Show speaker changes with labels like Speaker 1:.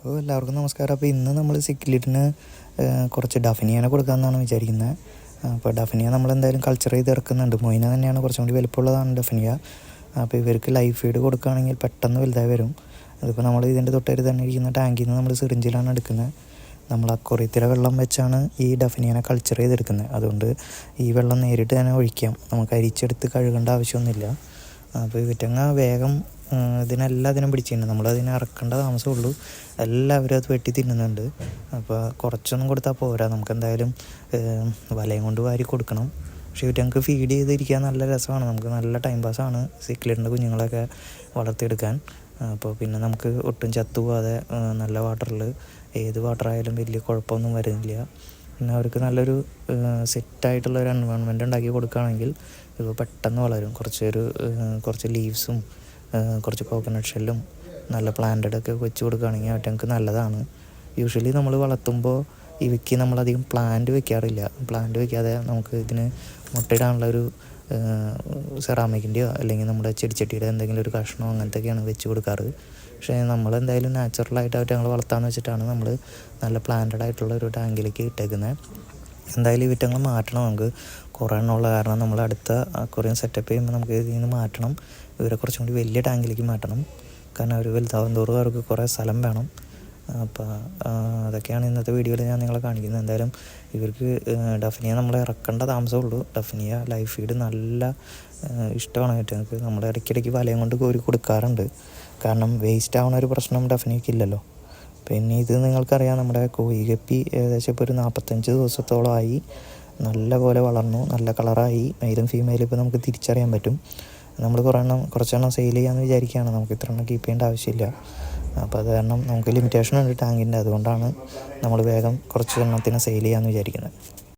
Speaker 1: അപ്പോൾ എല്ലാവർക്കും നമസ്കാരം. അപ്പോൾ ഇന്ന് നമ്മൾ സിക്ലിറ്റിന് കുറച്ച് ഡഫനിയനെ കൊടുക്കാമെന്നാണ് വിചാരിക്കുന്നത്. അപ്പോൾ ഡഫനിയ നമ്മളെന്തായാലും കൾച്ചർ ചെയ്ത് ഇറക്കുന്നുണ്ട്. മൊയിന തന്നെയാണ് കുറച്ചും കൂടി വലുപ്പമുള്ളതാണ് ഡഫനിയ. അപ്പോൾ ഇവർക്ക് ലൈഫ് ഫീഡ് കൊടുക്കുകയാണെങ്കിൽ പെട്ടെന്ന് വലുതായി വരും. അതിപ്പോൾ നമ്മൾ ഇതിൻ്റെ തൊട്ടടുത്ത് തന്നെ ഇരിക്കുന്ന ടാങ്കിൽ നിന്ന് നമ്മൾ സിറിഞ്ചിലാണ് എടുക്കുന്നത്. നമ്മൾ അക്വറിയത്തിലെ വെള്ളം വെച്ചാണ് ഈ ഡഫനിയനെ കൾച്ചർ ചെയ്തെടുക്കുന്നത്. അതുകൊണ്ട് ഈ വെള്ളം നേരിട്ട് തന്നെ ഒഴിക്കാം, നമുക്ക് അരിച്ചെടുത്ത് കഴുകേണ്ട ആവശ്യമൊന്നുമില്ല. അപ്പോൾ ഇവറ്റങ്ങ വേഗം ഇതിനെല്ലാത്തിനും പിടിച്ചിട്ടുണ്ട്. നമ്മളതിനെ ഇറക്കേണ്ട താമസമുള്ളൂ. എല്ലാവരും അത് വെട്ടി തിന്നുന്നുണ്ട്. അപ്പോൾ കുറച്ചൊന്നും കൊടുത്താൽ പോരാ, നമുക്കെന്തായാലും വലയും കൊണ്ട് വാരി കൊടുക്കണം. പക്ഷേ ഇവറ്റങ്ങൾക്ക് ഫീഡ് ചെയ്തിരിക്കാൻ നല്ല രസമാണ്, നമുക്ക് നല്ല ടൈം പാസ്സാണ് സിക്ലിറ്റിൻ്റെ കുഞ്ഞുങ്ങളൊക്കെ വളർത്തിയെടുക്കാൻ. അപ്പോൾ പിന്നെ നമുക്ക് ഒട്ടും ചത്തുപോകാതെ നല്ല വാട്ടറിൽ, ഏത് വാട്ടറായാലും വലിയ കുഴപ്പമൊന്നും വരുന്നില്ല. പിന്നെ അവർക്ക് നല്ലൊരു സെറ്റായിട്ടുള്ളൊരു എൻവയോൺമെൻറ്റ് ഉണ്ടാക്കി കൊടുക്കുകയാണെങ്കിൽ ഇപ്പോൾ പെട്ടെന്ന് വളരും. കുറച്ച് ലീവ്സും കുറച്ച് കോക്കനട്ട് ഷെല്ലും നല്ല പ്ലാന്റഡൊക്കെ വെച്ച് കൊടുക്കുകയാണെങ്കിൽ അവറ്റങ്ങൾക്ക് നല്ലതാണ്. യൂഷ്വലി നമ്മൾ വളർത്തുമ്പോൾ ഇവയ്ക്ക് നമ്മളധികം പ്ലാന്റ് വെക്കാറില്ല. പ്ലാന്റ് വെക്കാതെ നമുക്ക് ഇതിന് മുട്ടയിടാനുള്ള ഒരു സെറാമിക്കിൻ്റെയോ അല്ലെങ്കിൽ നമ്മുടെ ചെടിച്ചട്ടിയുടെ എന്തെങ്കിലും ഒരു കഷ്ണമോ അങ്ങനത്തെയൊക്കെയാണ് വെച്ച് കൊടുക്കാറ്. പക്ഷേ നമ്മളെന്തായാലും നാച്ചുറലായിട്ട് അവറ്റങ്ങൾ വളർത്താമെന്ന് വെച്ചിട്ടാണ് നമ്മൾ നല്ല പ്ലാന്റഡ് ആയിട്ടുള്ള ഒരു ടാങ്കിലേക്ക് ഇട്ടേക്കുന്നത്. എന്തായാലും ഈ വിറ്റങ്ങൾ മാറ്റണം, നമുക്ക് കുറേ എണ്ണമുള്ള കാരണം നമ്മൾ അടുത്ത അക്വേറിയം സെറ്റപ്പ് ചെയ്യുമ്പോൾ നമുക്ക് ഇതിൽ നിന്ന് മാറ്റണം. ഇവരെ കുറച്ചും കൂടി വലിയ ടാങ്കിലേക്ക് മാറ്റണം, കാരണം അവർ വലുതാവും തോറും അവർക്ക് കുറേ സ്ഥലം വേണം. അപ്പോൾ അതൊക്കെയാണ് ഇന്നത്തെ വീഡിയോയിൽ ഞാൻ നിങ്ങളെ കാണിക്കുന്നത്. എന്തായാലും ഇവർക്ക് ഡഫനിയ നമ്മൾ ഇറക്കേണ്ട താമസമുള്ളൂ. ഡഫനിയ ലൈഫ് ഫീഡ് നല്ല ഇഷ്ടമാണ് ഏറ്റവും. നമ്മൾ ഇടയ്ക്കിടയ്ക്ക് വലയും കൊണ്ട് കോരി കൊടുക്കാറുണ്ട്, കാരണം വേസ്റ്റ് ആവുന്ന ഒരു പ്രശ്നം ഡഫനിയക്ക് ഇല്ലല്ലോ. പിന്നെ ഇത് നിങ്ങൾക്കറിയാം, നമ്മുടെ കോഴിഗപ്പി ഏകദേശം ഇപ്പോൾ ഒരു 45 ദിവസത്തോളമായി നല്ല പോലെ വളർന്നു, നല്ല കളറായി. മെയിലും ഫീമെയിലും ഇപ്പോൾ നമുക്ക് തിരിച്ചറിയാൻ പറ്റും. നമ്മൾ കുറച്ചെണ്ണം സെയിൽ ചെയ്യാമെന്ന് വിചാരിക്കുകയാണ്, നമുക്ക് ഇത്ര എണ്ണം കീപ്പ് ചെയ്യേണ്ട ആവശ്യമില്ല. അപ്പോൾ അത് കാരണം നമുക്ക് ലിമിറ്റേഷൻ ഉണ്ട് ടാങ്കിൻ്റെ, അതുകൊണ്ടാണ് നമ്മൾ വേഗം കുറച്ച് എണ്ണത്തിന് സെയിൽ ചെയ്യാമെന്ന് വിചാരിക്കുന്നത്.